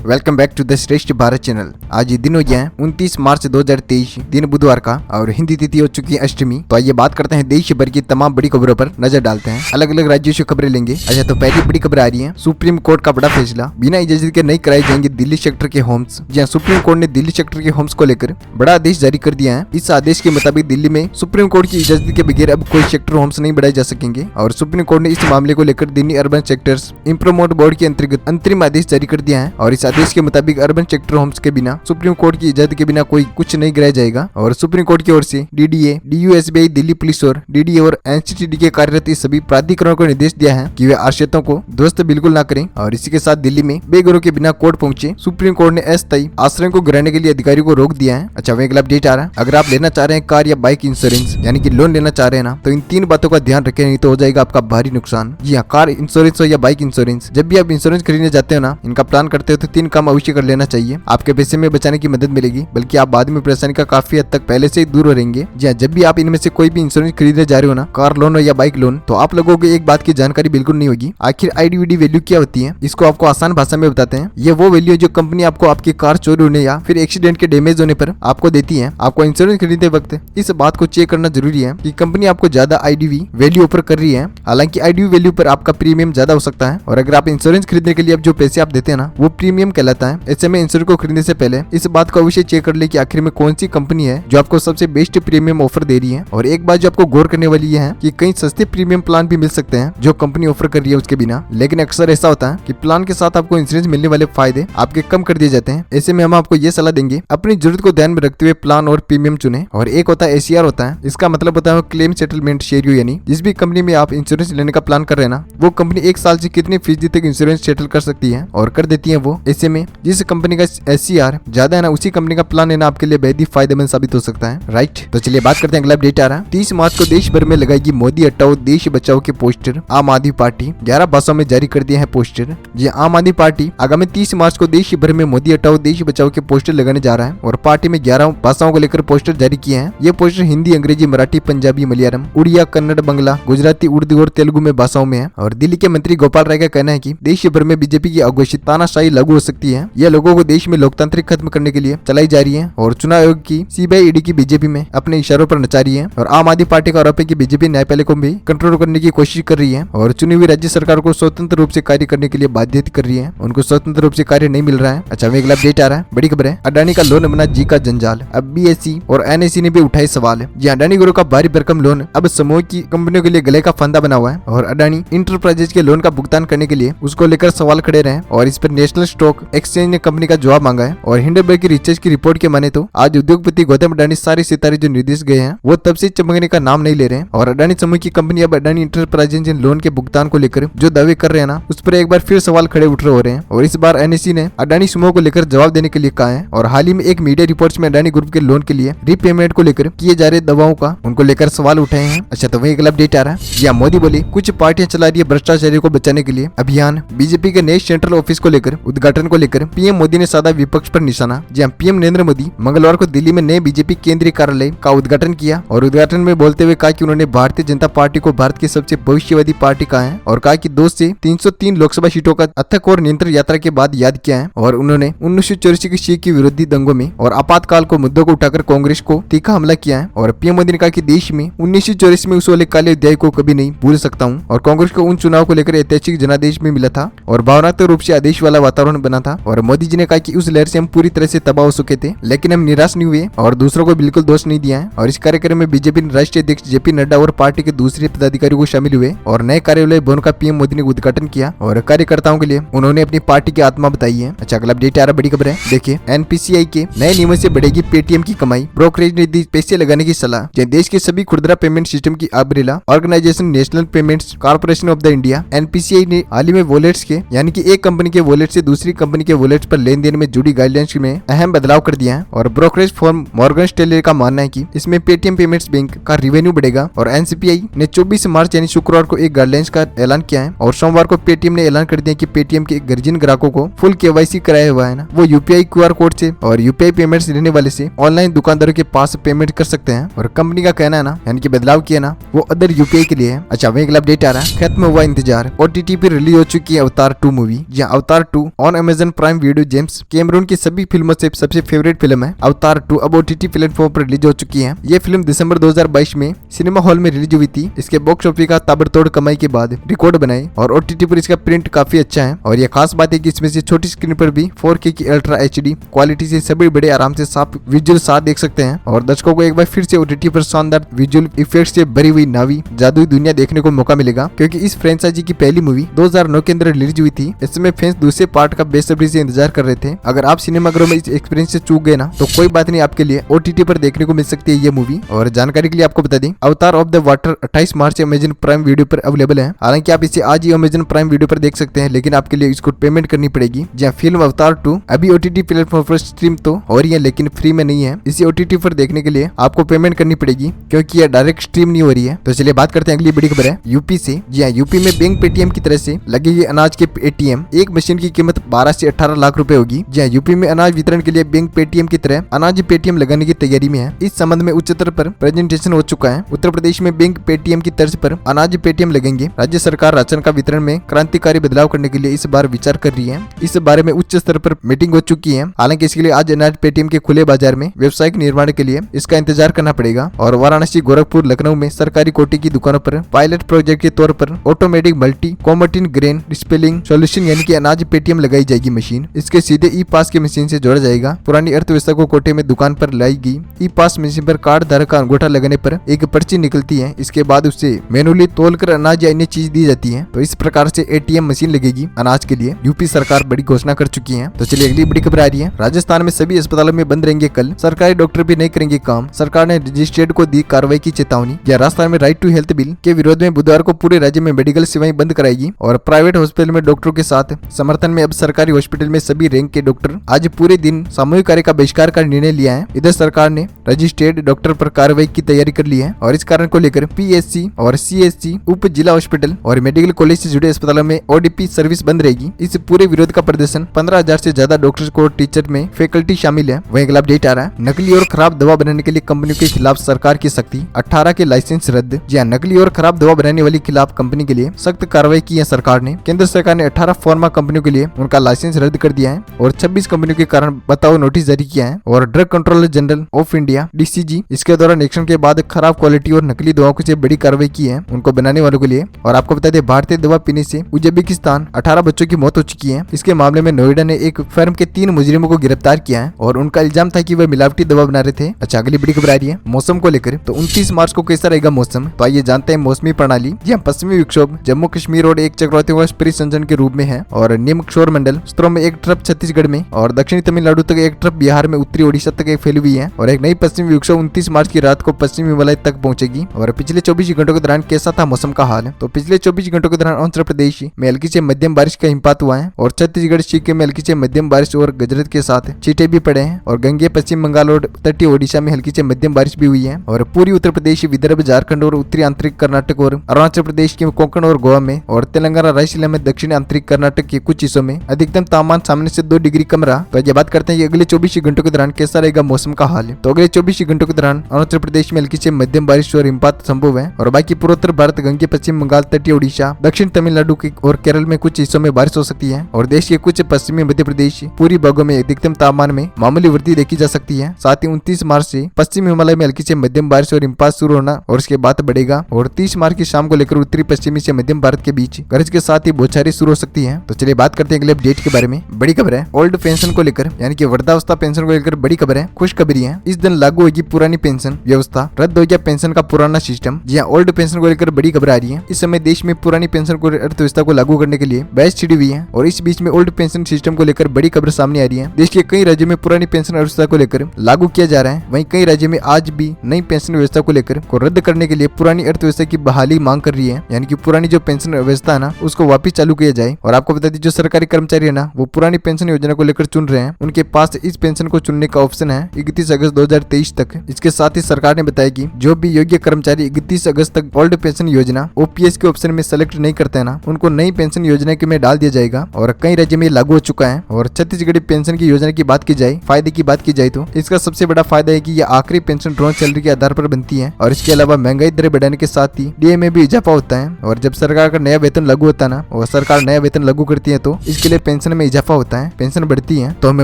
Welcome back to the श्रेष्ठ Bharat channel. आज ये दिन हो गया है 29 मार्च 2023 दिन बुधवार का और हिंदी तिथि हो चुकी है अष्टमी। तो आइए बात करते हैं देश भर की तमाम बड़ी खबरों पर नजर डालते हैं। अलग अलग राज्यों से खबरें लेंगे। अच्छा, तो पहली बड़ी खबर आ रही है सुप्रीम कोर्ट का बड़ा फैसला, बिना इजाजत के नहीं कराए जाएंगे दिल्ली सेक्टर के होम्स। जी सुप्रीम कोर्ट ने दिल्ली सेक्टर के होम्स को लेकर बड़ा आदेश जारी कर दिया है। इस आदेश के मुताबिक दिल्ली में सुप्रीम कोर्ट की इजाजत के बगैर अब कोई सेक्टर होम्स नहीं बढ़ाए जा सकेंगे और सुप्रीम कोर्ट ने इस मामले को लेकर Delhi urban sectors improvement board के अंतर्गत अंतरिम आदेश जारी कर दिया है। और इस आदेश के मुताबिक अर्बन सेक्टर होम्स के बिना सुप्रीम कोर्ट की इजाजत के बिना कोई कुछ नहीं गिराया जाएगा। और सुप्रीम कोर्ट की ओर से डीडीए, डीयूएसबीआई, दिल्ली पुलिस और डीडीए और एनसीटीडी के कार्यरत इस सभी प्राधिकरणों को निर्देश दिया है कि वे आश्रितों को ध्वस्त बिल्कुल न करें। और इसी के साथ दिल्ली में बेघरों के बिना कोर्ट पहुंचे सुप्रीम कोर्ट ने अस्थायी आश्रय को गिराने के लिए अधिकारियों को रोक दिया है। अच्छा, वही अगला अपडेट आ रहा है। अगर आप लेना चाह रहे हैं कार या बाइक इंश्योरेंस यानी कि लोन लेना चाह रहे हैं ना, तो इन तीन बातों का ध्यान रखें, नहीं तो हो जाएगा आपका भारी नुकसान। जी हाँ, कार इंश्योरेंस हो या बाइक इंश्योरेंस, जब भी आप इंश्योरेंस खरीदने जाते हो ना, इनका प्लान करते हो तो तीन काम अवश्य कर लेना चाहिए। आपके पैसे में बचाने की मदद मिलेगी, बल्कि आप बाद में परेशानी का काफी हद तक पहले से ही दूर रहेंगे। जी हाँ, जब भी आप इनमें से कोई भी इंश्योरेंस खरीदने जा रहे हो ना, कार लोन हो या बाइक लोन, तो आप लोगों को एक बात की जानकारी बिल्कुल नहीं होगी। आखिर आईडीवीडी वैल्यू क्या होती है, इसको आपको आसान भाषा में बताते हैं। ये वो वैल्यू है जो कंपनी आपको आपकी कार चोरी होने या फिर एक्सीडेंट के डैमेज होने पर आपको देती है। आपको इंश्योरेंस खरीदते वक्त इस बात को चेक करना जरूरी है कि कंपनी आपको ज्यादा आईडीवी वैल्यू ऑफर कर रही है। हालांकि आईडीवी वैल्यू पर आपका प्रीमियम ज्यादा हो सकता है। और अगर आप इंश्योरेंस खरीदने के लिए अब जो पैसे आप देते हैं ना, वो प्रीमियम कहलाता है। ऐसे में इंश्योरेंस को खरीदने से पहले इस बात को अवश्य चेक कर ले कि आखिर में कौन सी कंपनी है जो आपको सबसे बेस्ट प्रीमियम ऑफर दे रही है। और एक बात जो आपको गौर करने वाली है कि कई सस्ते प्रीमियम प्लान भी मिल सकते हैं जो कंपनी ऑफर कर रही है उसके बिना। लेकिन अक्सर ऐसा होता है कि प्लान के साथ आपको इंश्योरेंस मिलने वाले फायदे आपके कम कर दिए जाते हैं। ऐसे में हम आपको ये सलाह देंगे, अपनी जरूरत को ध्यान में रखते हुए प्लान और प्रीमियम चुने। और एक होता है एसीआर होता है, इसका मतलब होता है क्लेम सेटलमेंट शेयर, यानी जिस भी कंपनी में आप इंश्योरेंस लेने का प्लान कर रहे हैं ना, वो कंपनी एक साल से कितनी फीसदी तक इंश्योरेंस सेटल कर सकती है और कर देती है वो। ऐसे में जिस कंपनी का एसीआर ज्यादा है ना, उसी कंपनी का प्लान लेना आपके लिए बेहद ही फायदेमंद साबित हो सकता है। राइट, तो चलिए बात करते हैं। अगला अपडेट आ रहा है 30 मार्च को देश भर में लगाएगी मोदी हटाओ देश बचाओ के पोस्टर। आम आदमी पार्टी 11 भाषाओं में जारी कर दिए हैं पोस्टर। जी, आम आदमी पार्टी आगामी 30 मार्च को देश भर में मोदी हटाओ देश बचाओ के पोस्टर लगाने जा रहा है। और पार्टी में 11 भाषाओं को लेकर पोस्टर जारी किए हैं। ये पोस्टर हिंदी, अंग्रेजी, मराठी, पंजाबी, मलयालम, उड़िया, कन्नड़, बंगला, गुजराती, उर्दू और तेलुगु में भाषाओं में है। और दिल्ली के मंत्री गोपाल राय का कहना है कि देश भर में बीजेपी की अघोषित तानाशाही लागू हो सकती है। यह लोगों को देश में लोकतांत्रिक खत्म करने के लिए चलाई जा रही है। और चुनाव आयोग की सीबीआई, ईडी की बीजेपी में अपने इशारों पर नचा रही है। और आम आदमी पार्टी का आरोप है कि बीजेपी न्यायपालिका को भी कंट्रोल करने की कोशिश कर रही है और चुनी हुई राज्य सरकार को स्वतंत्र रूप से कार्य करने के लिए बाधित कर रही है। उनको स्वतंत्र रूप से कार्य नहीं मिल रहा है। अच्छा, अगला अपडेट आ रहा है। बड़ी खबर है, अडानी का लोन बना जी का जंजाल। अब बीएसई और एनएसई ने भी उठाए सवाल। जी, अडानी ग्रुप का भारी भरकम लोन अब समूह की कंपनियों के लिए गले का फंदा बना हुआ है। और अडानी इंटरप्राइजेज के लोन का भुगतान करने के लिए उसको लेकर सवाल खड़े रहे और इस पर नेशनल स्टॉक एक्सचेंज ने कंपनी का जवाब मांगा है। और हिंडनबर्ग की रिसर्च की रिपोर्ट के माने तो आज उद्योगपति गौतम अडानी सारे सितारे जो निर्देश गए हैं वो तब से चमकने का नाम नहीं ले रहे हैं। और अडानी समूह की कंपनी अब अडानी इंटरप्राइजेज लोन के भुगतान को लेकर जो दावे कर रहे हैं ना, उस पर एक बार फिर सवाल खड़े उठ रहे हो रहे हैं। और इस बार एनएसई ने अडानी समूह को लेकर जवाब देने के लिए कहा है। और हाल ही में एक मीडिया रिपोर्ट्स में अडानी ग्रुप के लोन के लिए रीपेमेंट को लेकर किए जा रहे दवाओं का उनको लेकर सवाल उठाए हैं। अच्छा, तो वही अगला अपडेट आ रहा है। या मोदी बोले कुछ पार्टियां चला रही है भ्रष्टाचारियों को बचाने के लिए अभियान। बीजेपी के नए सेंट्रल ऑफिस को लेकर उद्घाटन को लेकर पीएम मोदी ने साधा विपक्ष पर निशाना। जी हाँ, पीएम नरेंद्र मोदी मंगलवार को दिल्ली में नए बीजेपी केंद्रीय कार्यालय का उद्घाटन किया। और उद्घाटन में बोलते हुए कहा कि उन्होंने भारतीय जनता पार्टी को भारत की सबसे भविष्यवादी पार्टी कहा है। और कहा कि 2 से 303 लोकसभा सीटों का अथक और नियंत्रण यात्रा के बाद याद किया है। और उन्होंने 1984 की सिख की विरोधी दंगों में और आपातकाल को मुद्दों को उठाकर कांग्रेस को तीखा हमला किया है। और पीएम मोदी ने कहा कि देश में 1984 में उस वाले काले अध्याय को कभी नहीं भूल सकता हूँ। और कांग्रेस को उन चुनाव को लेकर ऐतिहासिक जनादेश में मिला था और भावनात्मक रूप से आदेश वाला वातावरण बना था। और मोदी जी ने कहा कि उस लहर से हम पूरी तरह से तबाह हो चुके थे, लेकिन हम निराश नहीं हुए और दूसरों को बिल्कुल दोष नहीं दिया है। और इस कार्यक्रम में बीजेपी राष्ट्रीय अध्यक्ष जेपी नड्डा और पार्टी के दूसरे पदाधिकारियों को शामिल हुए। और नए कार्यालय भवन का पीएम मोदी ने उद्घाटन किया और कार्यकर्ताओं के लिए उन्होंने अपनी पार्टी की आत्मा बताई है। अच्छा, अगला अपडेट आ रहा, बड़ी खबर है। देखिए, एनपीसीआई के नए नियमों से बढ़ेगी पेटीएम की कमाई। ब्रोकरेज ने दी पैसे लगाने की सलाह। देश के सभी खुदरा पेमेंट सिस्टम की umbrella organisation national payments corporation of the India NPCI ने हाल ही में वॉलेट्स के यानी कि एक कंपनी के वॉलेट से दूसरी कंपनी के वॉलेट पर लेन देन में जुड़ी गाइडलाइंस में अहम बदलाव कर दिया है। और ब्रोकरेज फर्म मॉर्गन स्टैनले का मानना है कि इसमें पेटीएम पेमेंट्स बैंक का रेवेन्यू बढ़ेगा। और एनसीपीआई ने 24 मार्च यानी शुक्रवार को एक गाइडलाइंस का ऐलान किया है। और सोमवार को पेटीएम ने ऐलान कर दिया कि पेटीएम के गर्जिन ग्राहकों को फुल केवाईसी कराया हुआ है ना, वो यूपीआई क्यूआर कोड से और यूपीआई पेमेंट्स लेने वाले से ऑनलाइन दुकानदारों के पास पेमेंट कर सकते हैं। और कंपनी का कहना है ना, यानी कि बदलाव किया ना, वो अदर यूपीआई के लिए है। अच्छा, वही अगला अपडेट आ रहा है। खत्म हुआ इंतजार, ओटीटी पर रिलीज हो चुकी है अवतार 2 मूवी। जहाँ अवतार 2 on Amazon prime video James Cameron की सभी फिल्मों से सबसे फेवरेट फिल्म है अवतार 2 अब OTT प्लेटफॉर्म पर रिलीज हो चुकी है। ये फिल्म दिसंबर 2022 में सिनेमा हॉल में रिलीज हुई थी। इसके बॉक्स ऑफिस का ताबड़तोड़ कमाई के बाद रिकॉर्ड बनाई और OTT पर इसका प्रिंट काफी अच्छा है। और ये खास बात है कि इसमें से छोटी स्क्रीन पर भी 4K की अल्ट्रा HD क्वालिटी से सभी बड़े आराम से साफ विजुअल साथ देख सकते हैं। और दर्शकों को एक बार फिर से OTT पर शानदार विजुअल इफेक्ट से भरी हुई नावी जादुई दुनिया देखने को मौका मिलेगा, क्योंकि इस फ्रेंचाइजी की पहली मूवी 2009 के अंदर रिलीज हुई थी। इसमें फैंस दूसरे पार्ट का बेसब्री से इंतजार कर रहे थे। अगर आप सिनेमाघरों में इस एक्सपीरियंस से चूक गए ना तो कोई बात नहीं, आपके लिए OTT पर देखने को मिल सकती है ये मूवी। और जानकारी के लिए आपको बता दें, अवतार ऑफ द वाटर 28 मार्च से अमेजन प्राइम वीडियो पर अवेलेबल है। हालांकि आप इसे आज ही अमेजन प्राइम वीडियो पर देख सकते हैं, लेकिन आपके लिए इसको पेमेंट करनी पड़ेगी। जहाँ फिल्म अवतार 2 अभी OTT प्लेटफॉर्म पर स्ट्रीम तो हो रही है, लेकिन फ्री में नहीं है। इसी OTT पर देखने के लिए आपको पेमेंट करनी पड़ेगी, क्योंकि यह डायरेक्ट स्ट्रीम नहीं हो रही है। तो चलिए बात करते हैं अगली बड़ी खबर है यूपी से। जी हाँ, यूपी में बैंक पेटीएम की तरह से लगेगी अनाज के ATM। एक मशीन की कीमत 12 से 18 लाख रुपए होगी। जी हाँ, यूपी में अनाज वितरण के लिए बैंक पेटीएम की तरह अनाज पेटीएम लगाने की तैयारी में है। इस संबंध में उच्च स्तर पर प्रेजेंटेशन हो चुका है। उत्तर प्रदेश में बैंक पेटीएम की तर्ज पर अनाज पेटीएम लगेंगे। राज्य सरकार राशन का वितरण में क्रांतिकारी बदलाव करने के लिए इस बार विचार कर रही है। इस बारे में उच्च स्तर पर मीटिंग हो चुकी है। हालांकि इसके लिए आज अनाज पेटीएम के खुले बाजार में व्यावसायिक निर्माण के लिए इसका इंतजार करना पड़ेगा। और वाराणसी, गोरखपुर, लखनऊ में सरकारी कोटी की दुकानों पर पायलट प्रोजेक्ट के तौर पर automatic multi commodity grain dispensing solution यानी कि अनाज पेटीएम लगाई जाएगी मशीन। इसके सीधे ई पास की मशीन से जोड़ा जाएगा। पुरानी अर्थव्यवस्था को कोटे में दुकान पर लाई गई ई पास मशीन पर कार्ड धारक का अंगूठा लगाने पर एक पर्ची निकलती है। इसके बाद उससे मैनुअली तोलकर अनाज या अन्य चीज दी जाती है। तो इस प्रकार से ATM मशीन लगेगी अनाज के लिए। यूपी सरकार बड़ी घोषणा कर चुकी है। तो चलिए अगली बड़ी खबर आ रही है। राजस्थान में सभी अस्पतालों में बंद रहेंगे कल। सरकारी डॉक्टर भी नहीं करेंगे काम। सरकार ने रजिस्ट्रेड को दी कार्रवाई की चेतावनी। या राजस्थान में राइट टू हेल्थ बिल के विरोध में बुधवार को पूरे राज्य में मेडिकल सेवाएं बंद कराएगी। और प्राइवेट हॉस्पिटल में डॉक्टरों के साथ समर्थन में अब सरकारी हॉस्पिटल में सभी रैंक के डॉक्टर आज पूरे दिन सामूहिक कार्य का बहिष्कार का निर्णय लिया है। इधर सरकार ने रजिस्ट्रेड डॉक्टर पर कार्रवाई की तैयारी कर ली है। और इस कारण को लेकर PSC और CSC उप जिला हॉस्पिटल और मेडिकल कॉलेज से जुड़े अस्पतालों में ODP सर्विस बंद रहेगी। इस पूरे विरोध का प्रदर्शन 15,000 से ज्यादा डॉक्टर्स को टीचर में फैकल्टी शामिल है। वहीं अगला अपडेट आ रहा है, नकली और खराब दवा बनाने के लिए कंपनियों के खिलाफ सरकार की सख्ती। 18 के लाइसेंस रद्द। जी नकली और खराब दवा बनाने वाली खिलाफ कंपनी के लिए सख्त कार्रवाई की है सरकार ने। केंद्र सरकार ने 18 फार्मा कंपनियों के लिए उनका लाइसेंस रद्द कर दिया है और 26 कंपनियों के कारण बताओ नोटिस जारी किया है। और drug controller general of India DCG इसके द्वारा निरीक्षण के बाद खराब क्वालिटी और नकली दवाओं से बड़ी कार्रवाई की है उनको बनाने वालों के लिए। और आपको बता दें, भारतीय दवा पीने से उज्बेकिस्तान 18 बच्चों की मौत हो चुकी है। इसके मामले में नोएडा ने एक फर्म के 3 मुजरिमों को गिरफ्तार किया है और उनका इल्जाम था कि वह मिलावटी दवा बना रहे थे। अच्छा, अगली बड़ी खबर आ रही है मौसम को लेकर। तो 29 मार्च को कैसा रहेगा मौसम, तो आइए जानते हैं मौसमी प्रणाली। यहाँ पश्चिमी विक्षोभ जम्मू कश्मीर और एक चक्रवाती परिसंचरण के रूप में है। और निम्न क्षोर मंडल उत्तरों में एक ट्रफ छत्तीसगढ़ में और दक्षिणी तमिलनाडु तक एक ट्रफ बिहार में, उत्तरी ओडिशा तक एक फैली हुई है। और एक नई पश्चिमी विक्षोभ 29 मार्च की रात को पश्चिमी हिमालय तक पहुंचेगी। और पिछले 24 घंटों के दौरान कैसा था मौसम का हाल, तो पिछले 24 घंटों के दौरान आंध्र प्रदेश में हल्की से मध्यम बारिश का हिमपात हुआ है। और छत्तीसगढ़ सिक्किम में हल्की से मध्यम बारिश और गजरत के साथ छींटे भी पड़े हैं। और गंगे पश्चिम बंगाल और तटीय ओडिशा में हल्की से मध्यम बारिश भी हुई है। और पूरी उत्तर प्रदेश, विदर्भ, झारखंड और उत्तरी आंतरिक कर्नाटक और अरुणाचल प्रदेश के कोंकण और गोवा में और तेलंगाना, रायसीलम में, दक्षिणी आंतरिक कर्नाटक के कुछ हिस्सों में अधिकतम तापमान सामान्य से 2 डिग्री कम रहा। तो ये बात करते हैं कि अगले 24 घंटों के दौरान कैसा रहेगा मौसम का हाल। तो अगले 24 घंटों के दौरान अरुणाचल प्रदेश में हल्की से मध्यम बारिश और हिमपात संभव है। और बाकी पूर्वोत्तर भारत, गंगे पश्चिम बंगाल, तटीय ओडिशा, दक्षिण तमिलनाडु और केरल में कुछ हिस्सों में बारिश हो सकती है। और देश के कुछ पश्चिमी मध्य प्रदेश पूरी भागों में अधिकतम तापमान में मामूली वृद्धि देखी जा सकती है। साथ ही 29 मार्च से पश्चिमी हिमालय में हल्की से मध्यम बारिश और हिमपात शुरू होना और उसके बाद बढ़ेगा। और 30 मार्च की शाम को लेकर उत्तरी पश्चिमी से मध्यम भारत के बीच गरज के साथ ही बौछारें शुरू हो सकती है। तो चलिए बात करते हैं अगले अपडेट के बारे में। बड़ी खबर है ओल्ड पेंशन को लेकर, यानी कि वृद्धावस्था पेंशन को लेकर बड़ी खबर है, खुशखबरी है। इस दिन लागू होगी पुरानी पेंशन व्यवस्था, रद्द हो गया पेंशन का पुराना सिस्टम। जी हाँ, ओल्ड पेंशन को लेकर बड़ी खबर आ रही है। इस समय देश में पुरानी पेंशन को अर्थव्यवस्था को लागू करने के लिए बहस छिड़ी हुई है। और इस बीच में ओल्ड पेंशन सिस्टम को लेकर बड़ी खबर सामने आ रही है। देश के कई राज्यों में पुरानी पेंशन व्यवस्था को लेकर लागू किया जा रहा है। वहीं कई राज्यों में आज भी नई पेंशन व्यवस्था को लेकर को रद्द करने के लिए पुरानी अर्थव्यवस्था की बहाली मांग कर रही है, यानी कि पुरानी जो पेंशन व्यवस्था है ना उसको वापस चालू किया जाए। और आपको बता दें, जो सरकारी कर्मचारी है ना वो पुरानी पेंशन योजना को लेकर चुन रहे हैं, उनके पास इस पेंशन को चुनने का ऑप्शन है 31 अगस्त 2023 तक। इसके साथ ही सरकार ने बताया कि जो भी योग्य कर्मचारी 31 अगस्त तक ओल्ड पेंशन योजना OPS के ऑप्शन में सेलेक्ट नहीं करते हैं ना, उनको नई पेंशन योजना के में डाल दिया जाएगा। और कई राज्य में लागू हो चुका है। और छत्तीसगढ़ पेंशन की योजना की बात की जाए, फायदे की बात की जाए तो इसका सबसे बड़ा फायदा है कि यह आखिरी पेंशन ड्रॉन सैलरी के आधार पर बनती है। और इसके अलावा महंगाई दर बढ़ाने के साथ ही DA में भी इजाफा होता है। और जब सरकार का नया वेतन लागू होता है ना, और सरकार नया वेतन लागू करती है तो इसके लिए पेंशन पेंशन में इजाफा होता है, पेंशन बढ़ती है। तो हमें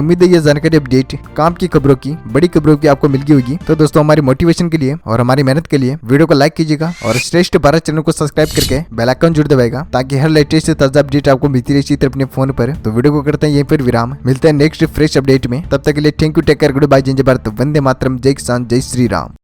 उम्मीद है ये जानकारी अपडेट काम की खबरों की, बड़ी खबरों की आपको मिल गई होगी। तो दोस्तों हमारी मोटिवेशन के लिए और हमारी मेहनत के लिए वीडियो को लाइक कीजिएगा और श्रेष्ठ भारत चैनल को सब्सक्राइब करके बेल आइकन जरूर दबाएगा, ताकि हर लेटेस्ट ताजा अपडेट आपको मिलती रहे इसी तरह अपने फोन पर। तो वीडियो को करते हैं यहीं पर विराम, मिलते हैं नेक्स्ट फ्रेश अपडेट में। तब तक के लिए thank you, take care, good bye, जय भारत, वंदे मातरम, जय किसान, जय श्री राम।